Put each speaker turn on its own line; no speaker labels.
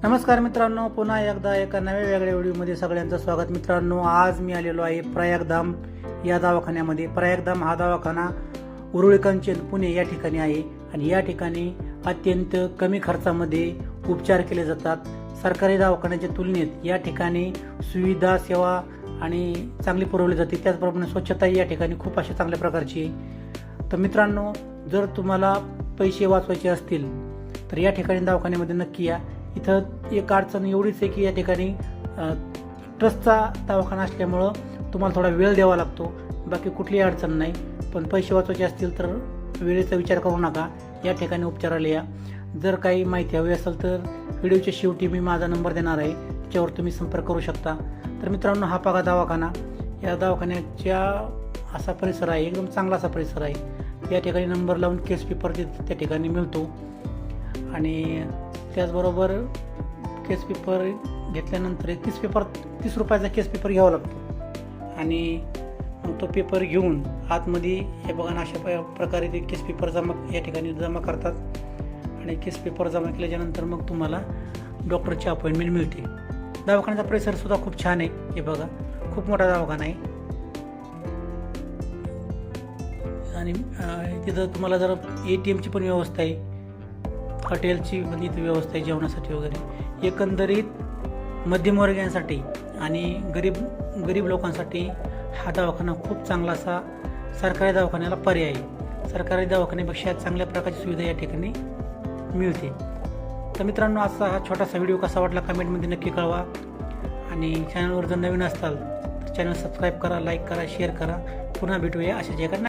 नमस्कार मित्रांनो, पुन्हा एकदा एका नव्या वेगळ्या व्हिडिओमध्ये सगळ्यांचं स्वागत. मित्रांनो, आज मी आलेलो आहे प्रयागधाम या दवाखान्यामध्ये. प्रयागधाम हा दवाखाना उरुळी कंचन पुणे या ठिकाणी आहे आणि या ठिकाणी अत्यंत कमी खर्चामध्ये उपचार केले जातात. सरकारी दवाखान्याच्या तुलनेत या ठिकाणी सुविधा सेवा आणि चांगली पुरवली जाते. त्याचप्रमाणे स्वच्छताही या ठिकाणी खूप अशा चांगल्या प्रकारची आहे. तर मित्रांनो, जर तुम्हाला पैसे वाचवायचे असतील तर या ठिकाणी दवाखान्यामध्ये नक्की या. इथं एक अडचण एवढीच आहे की या ठिकाणी ट्रस्टचा दवाखाना असल्यामुळं तुम्हाला थोडा वेळ द्यावा लागतो. बाकी कुठलीही अडचण नाही. पण पैसे वाचवायचे असतील तर वेळेचा विचार करू नका, या ठिकाणी उपचाराला या. जर काही माहिती हवी असेल तर व्हिडिओच्या शेवटी मी माझा नंबर देणार आहे, त्याच्यावर तुम्ही संपर्क करू शकता. तर मित्रांनो, हा बघा दवाखाना. या दवाखान्याच्या असा परिसर आहे, एकदम चांगला असा परिसर आहे. या ठिकाणी नंबर लावून केस पेपर त्या ठिकाणी मिळतो आणि त्याचबरोबर केस पेपर घेतल्यानंतर 30 रुपयाचा केस पेपर घ्यावा लागतो आणि मग तो पेपर घेऊन आतमध्ये हे बघा ना, अशा प्रकारे ते केस पेपर या ठिकाणी जमा करतात आणि केस पेपर जमा केल्याच्यानंतर मग तुम्हाला डॉक्टरची अपॉइंटमेंट मिळते. दवाखान्याचा परिसरसुद्धा खूप छान आहे. हे बघा, खूप मोठा दवाखाना आहे आणि तिथं तुम्हाला जर ATMची पण व्यवस्था आहे, हॉटेलची पण इथे व्यवस्था आहे जेवणासाठी वगैरे. एकंदरीत मध्यमवर्गीयांसाठी आणि गरीब लोकांसाठी हा दवाखाना खूप चांगला असा सरकारी दवाखान्याला पर्याय आहे. सरकारी दवाखान्यापेक्षा चांगल्या प्रकारची सुविधा या ठिकाणी मिळते. तर मित्रांनो, आजचा हा छोटासा व्हिडिओ कसा वाटला कमेंटमध्ये नक्की कळवा आणि चॅनलवर जर नवीन असाल तर चॅनल सबस्क्राईब करा, लाईक करा, शेअर करा. पुन्हा भेटूया अशाच एका